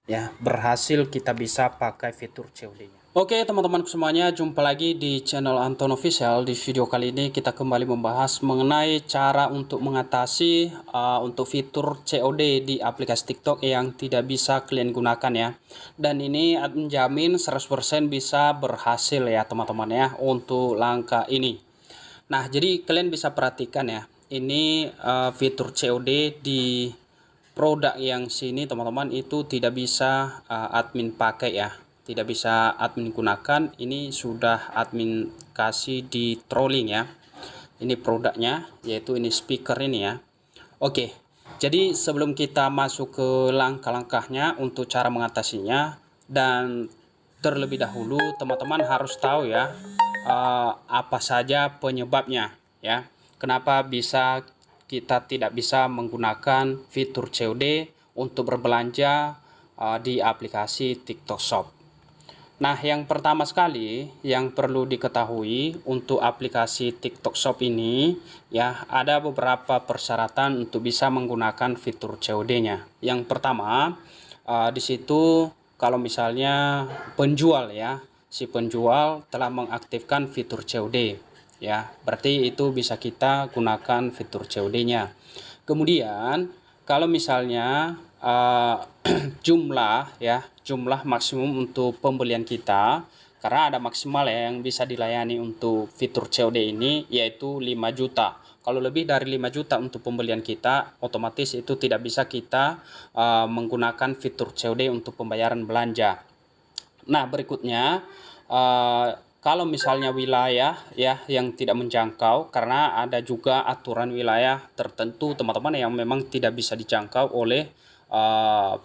ya, berhasil kita bisa pakai fitur COD-nya. Oke teman-teman semuanya, jumpa lagi di channel Anton Official. Di video kali ini kita kembali membahas mengenai cara untuk mengatasi untuk fitur COD di aplikasi TikTok yang tidak bisa kalian gunakan ya. Dan ini admin jamin 100% bisa berhasil ya teman-teman ya untuk langkah ini. Nah, jadi kalian bisa perhatikan ya, ini fitur COD di produk yang sini teman-teman itu tidak bisa admin pakai ya, tidak bisa admin gunakan. Ini sudah admin kasih di trolling ya. Ini produknya, yaitu ini speaker ini ya. Oke, jadi sebelum kita masuk ke langkah-langkahnya untuk cara mengatasinya, dan terlebih dahulu teman-teman harus tahu ya apa saja penyebabnya ya. Kenapa bisa kita tidak bisa menggunakan fitur COD untuk berbelanja di aplikasi TikTok Shop. Nah, yang pertama sekali yang perlu diketahui untuk aplikasi TikTok Shop ini ya, ada beberapa persyaratan untuk bisa menggunakan fitur COD-nya. Yang pertama, di situ kalau misalnya penjual ya, si penjual telah mengaktifkan fitur COD ya, berarti itu bisa kita gunakan fitur COD-nya. Kemudian kalau misalnya jumlah maksimum untuk pembelian kita, karena ada maksimal ya yang bisa dilayani untuk fitur COD ini yaitu 5 juta. Kalau lebih dari 5 juta untuk pembelian kita, otomatis itu tidak bisa kita menggunakan fitur COD untuk pembayaran belanja. Nah, berikutnya kalau misalnya wilayah ya yang tidak menjangkau, karena ada juga aturan wilayah tertentu teman-teman yang memang tidak bisa dijangkau oleh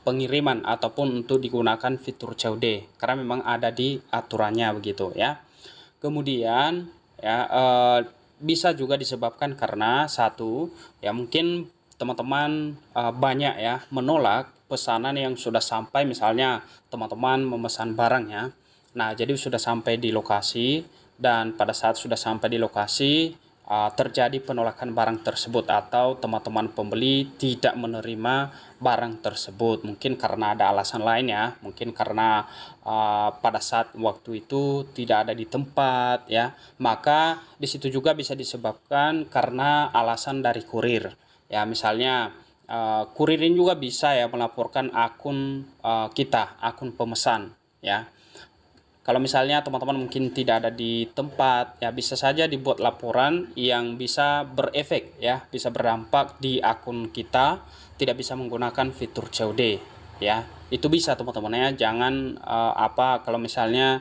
pengiriman ataupun untuk digunakan fitur COD, karena memang ada di aturannya begitu ya. Kemudian ya bisa juga disebabkan karena satu ya, mungkin teman-teman banyak ya menolak pesanan yang sudah sampai, misalnya teman-teman memesan barang ya. Nah, jadi sudah sampai di lokasi, dan pada saat sudah sampai di lokasi terjadi penolakan barang tersebut, atau teman-teman pembeli tidak menerima barang tersebut, mungkin karena ada alasan lain ya, mungkin karena pada saat waktu itu tidak ada di tempat ya. Maka di situ juga bisa disebabkan karena alasan dari kurir ya, misalnya kurir ini juga bisa ya melaporkan akun kita, akun pemesan ya. Kalau misalnya teman-teman mungkin tidak ada di tempat ya, bisa saja dibuat laporan yang bisa berefek ya, bisa berdampak di akun kita tidak bisa menggunakan fitur COD ya. Itu bisa teman-teman ya, jangan kalau misalnya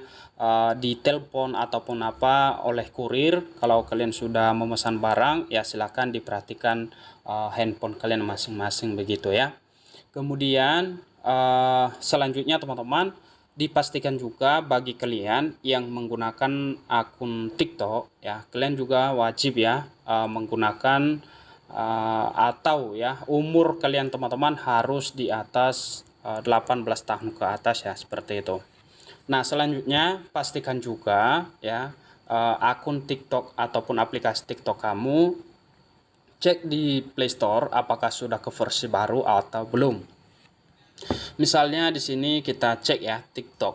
ditelepon ataupun apa oleh kurir, kalau kalian sudah memesan barang ya silahkan diperhatikan handphone kalian masing-masing begitu ya. Kemudian selanjutnya teman-teman, dipastikan juga bagi kalian yang menggunakan akun TikTok ya, kalian juga wajib ya menggunakan atau ya umur kalian teman-teman harus di atas 18 tahun ke atas ya, seperti itu. Nah, selanjutnya pastikan juga ya akun TikTok ataupun aplikasi TikTok kamu, cek di Play Store apakah sudah ke versi baru atau belum. Misalnya di sini kita cek ya TikTok,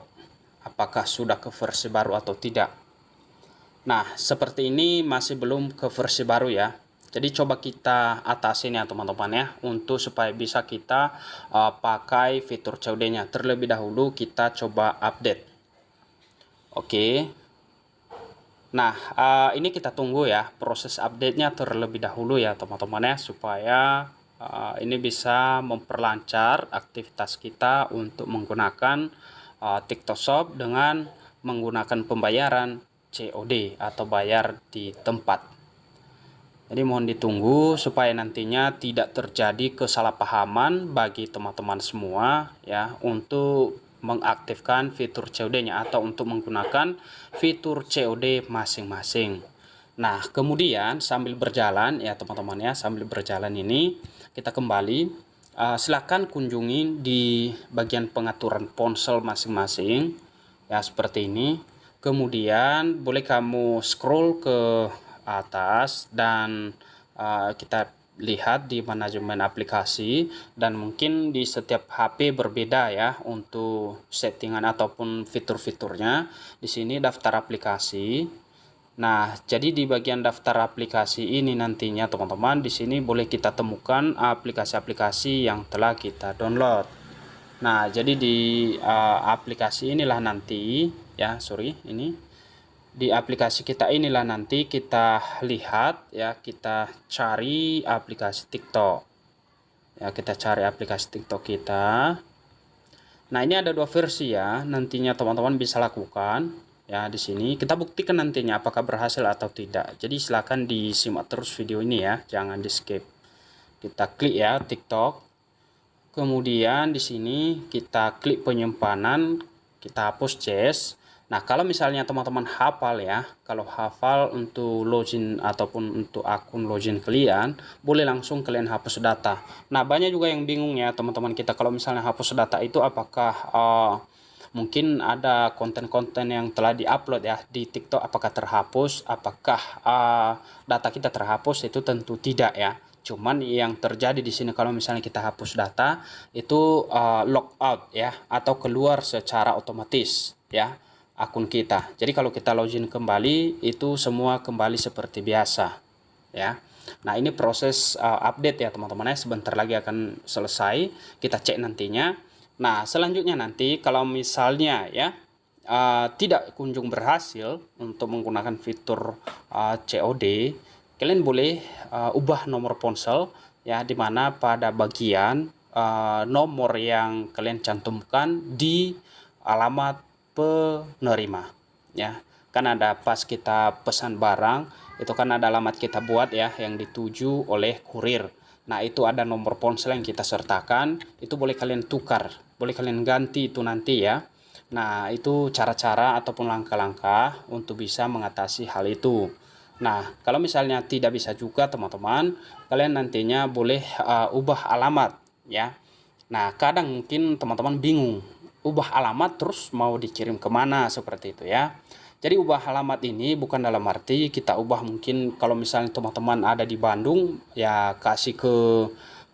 apakah sudah ke versi baru atau tidak. Nah, seperti ini masih belum ke versi baru ya. Jadi coba kita atasin ya teman-teman ya, untuk supaya bisa kita pakai fitur COD-nya. Terlebih dahulu kita coba update. Oke. Nah, ini kita tunggu ya proses update-nya terlebih dahulu ya teman-teman ya, supaya ini bisa memperlancar aktivitas kita untuk menggunakan TikTok Shop dengan menggunakan pembayaran COD atau bayar di tempat. Jadi mohon ditunggu supaya nantinya tidak terjadi kesalahpahaman bagi teman-teman semua ya, untuk mengaktifkan fitur COD-nya atau untuk menggunakan fitur COD masing-masing. Nah, kemudian sambil berjalan ya teman-teman ya, sambil berjalan ini kita kembali silakan kunjungi di bagian pengaturan ponsel masing-masing ya, seperti ini. Kemudian boleh kamu scroll ke atas dan kita lihat di manajemen aplikasi, dan mungkin di setiap HP berbeda ya untuk settingan ataupun fitur-fiturnya. Di sini daftar aplikasi. Nah, jadi di bagian daftar aplikasi ini nantinya teman-teman, di sini boleh kita temukan aplikasi-aplikasi yang telah kita download. Nah, jadi di aplikasi inilah nanti ya, di aplikasi kita inilah nanti kita lihat ya, kita cari aplikasi TikTok. Ya, kita cari aplikasi TikTok kita. Nah, ini ada 2 versi ya, nantinya teman-teman bisa lakukan. Ya, di sini kita buktikan nantinya apakah berhasil atau tidak. Jadi silakan disimak terus video ini ya, jangan di-skip. Kita klik ya TikTok. Kemudian di sini kita klik penyimpanan, kita hapus cache. Nah, kalau misalnya teman-teman hafal ya, kalau hafal untuk login ataupun untuk akun login kalian, boleh langsung kalian hapus data. Nah, banyak juga yang bingung ya teman-teman kita, kalau misalnya hapus data itu apakah mungkin ada konten-konten yang telah diupload ya di TikTok, apakah terhapus, apakah data kita terhapus? Itu tentu tidak ya. Cuman yang terjadi di sini kalau misalnya kita hapus data itu logout ya, atau keluar secara otomatis ya akun kita. Jadi kalau kita login kembali itu semua kembali seperti biasa ya. Nah, ini proses update ya teman-teman ya, sebentar lagi akan selesai, kita cek nantinya. Nah, selanjutnya nanti kalau misalnya ya tidak kunjung berhasil untuk menggunakan fitur COD, kalian boleh ubah nomor ponsel ya, dimana pada bagian nomor yang kalian cantumkan di alamat penerima ya. Kan ada pas kita pesan barang itu kan ada alamat kita buat ya yang dituju oleh kurir. Nah, itu ada nomor ponsel yang kita sertakan, itu boleh kalian tukar, boleh kalian ganti itu nanti ya. Nah, itu cara-cara ataupun langkah-langkah untuk bisa mengatasi hal itu. Nah, kalau misalnya tidak bisa juga teman-teman, kalian nantinya boleh ubah alamat ya. Nah, kadang mungkin teman-teman bingung, ubah alamat terus mau dikirim kemana, seperti itu ya. Jadi ubah alamat ini bukan dalam arti kita ubah, mungkin kalau misalnya teman-teman ada di Bandung ya kasih ke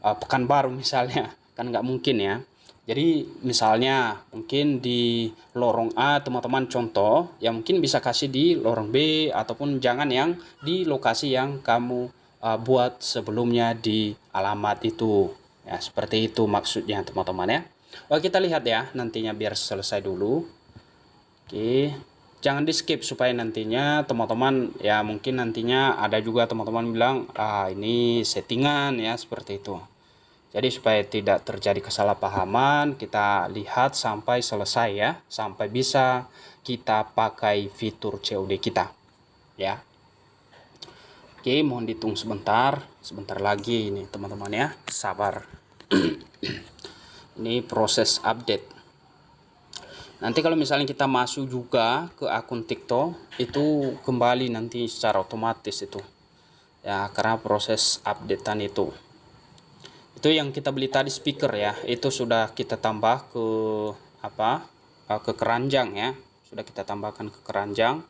Pekanbaru misalnya, kan nggak mungkin ya. Jadi misalnya mungkin di lorong A teman-teman contoh, ya mungkin bisa kasih di lorong B, ataupun jangan yang di lokasi yang kamu buat sebelumnya di alamat itu. Ya, seperti itu maksudnya teman-teman ya. Oke, kita lihat ya nantinya biar selesai dulu. Oke, jangan di skip supaya nantinya teman-teman ya, mungkin nantinya ada juga teman-teman bilang ini settingan ya, seperti itu. Jadi supaya tidak terjadi kesalahpahaman, kita lihat sampai selesai ya, sampai bisa kita pakai fitur COD kita ya. Oke, mohon ditunggu sebentar lagi ini teman-teman ya, sabar. Ini proses update. Nanti kalau misalnya kita masuk juga ke akun TikTok, itu kembali nanti secara otomatis itu ya, karena proses updatean itu yang kita beli tadi speaker ya, itu sudah kita tambah ke ke keranjang ya, sudah kita tambahkan ke keranjang.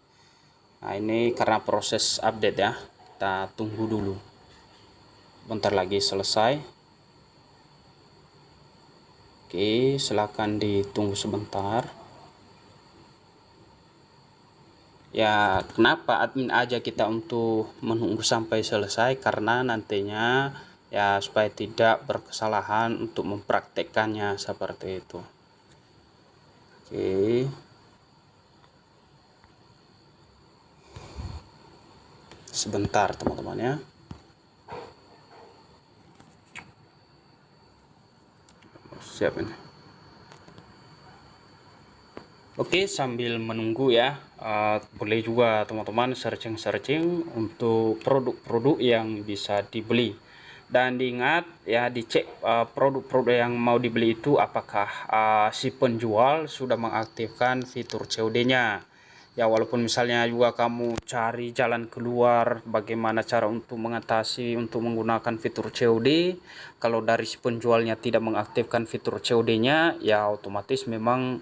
Nah, ini karena proses update ya, kita tunggu dulu, bentar lagi selesai. Oke, silakan ditunggu sebentar ya. Kenapa admin aja kita untuk menunggu sampai selesai, karena nantinya ya supaya tidak berkesalahan untuk mempraktekkannya seperti itu. Oke, sebentar teman-teman ya. Siap ini. Oke, sambil menunggu ya, boleh juga teman-teman searching untuk produk-produk yang bisa dibeli. Dan diingat ya, dicek produk-produk yang mau dibeli itu apakah si penjual sudah mengaktifkan fitur COD-nya. Ya, walaupun misalnya juga kamu cari jalan keluar bagaimana cara untuk mengatasi untuk menggunakan fitur COD, kalau dari si penjualnya tidak mengaktifkan fitur COD-nya, ya otomatis memang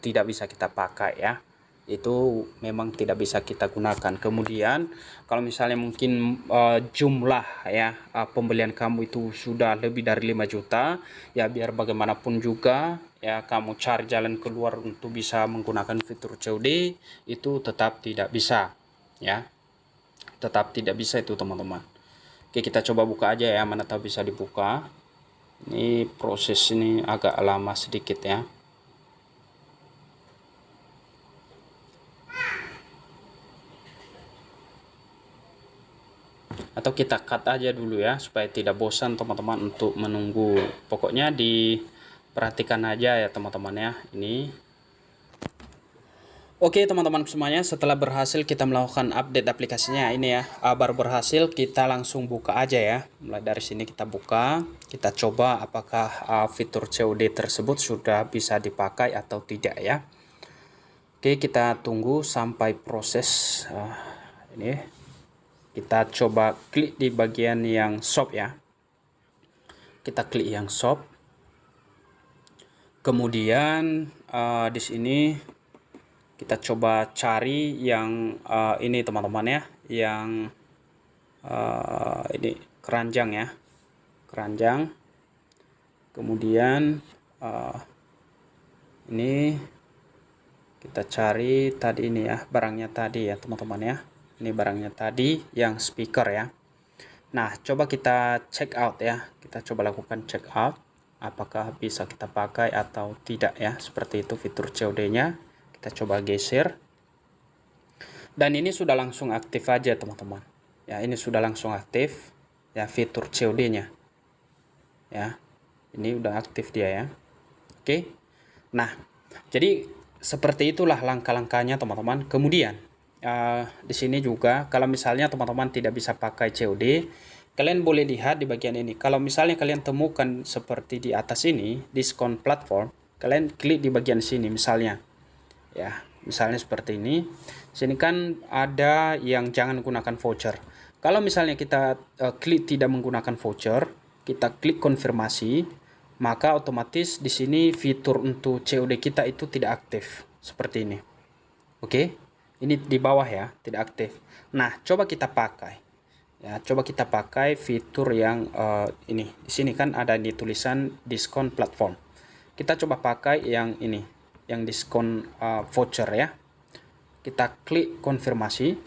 tidak bisa kita pakai ya. itu memang tidak bisa kita gunakan. Kemudian kalau misalnya mungkin jumlah ya pembelian kamu itu sudah lebih dari 5 juta, ya biar bagaimanapun juga ya kamu cari jalan keluar untuk bisa menggunakan fitur COD itu tetap tidak bisa ya. Tetap tidak bisa itu teman-teman. Oke, kita coba buka aja ya, mana tahu bisa dibuka. Ini proses ini agak lama sedikit ya. Atau kita cut aja dulu ya supaya tidak bosan teman-teman untuk menunggu. Pokoknya diperhatikan aja ya teman-teman ya ini. Oke teman-teman semuanya, setelah berhasil kita melakukan update aplikasinya ini ya, baru berhasil, kita langsung buka aja ya. Mulai dari sini kita buka, kita coba apakah fitur COD tersebut sudah bisa dipakai atau tidak ya. Oke, kita tunggu sampai proses ini. Kita coba klik di bagian yang shop ya. Kita klik yang shop. Kemudian di sini kita coba cari yang ini teman-teman ya, yang ini keranjang ya, keranjang. Kemudian ini kita cari tadi ini ya, barangnya tadi ya teman-teman ya. Ini barangnya tadi yang speaker ya. Nah, coba kita check out ya. Kita coba lakukan check out. Apakah bisa kita pakai atau tidak ya. Seperti itu fitur COD-nya. Kita coba geser. Dan ini sudah langsung aktif aja teman-teman. Ya, ini sudah langsung aktif ya fitur COD-nya. Ya. Ini udah aktif dia ya. Oke. Nah, jadi seperti itulah langkah-langkahnya teman-teman. Kemudian di sini juga kalau misalnya teman-teman tidak bisa pakai COD, kalian boleh lihat di bagian ini. Kalau misalnya kalian temukan seperti di atas ini, diskon platform, kalian klik di bagian sini misalnya. Ya, misalnya seperti ini. Sini kan ada yang jangan gunakan voucher. Kalau misalnya kita klik tidak menggunakan voucher, kita klik konfirmasi, maka otomatis di sini fitur untuk COD kita itu tidak aktif seperti ini. Oke. Ini di bawah ya, tidak aktif. Nah, coba kita pakai. Ya, coba kita pakai fitur yang ini. Di sini kan ada di tulisan diskon platform. Kita coba pakai yang ini, yang diskon voucher ya. Kita klik konfirmasi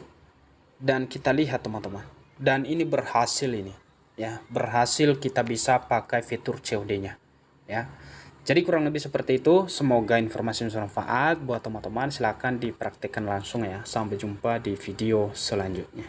dan kita lihat teman-teman. Dan ini berhasil ini. Ya, berhasil kita bisa pakai fitur COD-nya. Ya. Jadi kurang lebih seperti itu. Semoga informasi ini bermanfaat buat teman-teman. Silahkan dipraktikkan langsung ya. Sampai jumpa di video selanjutnya.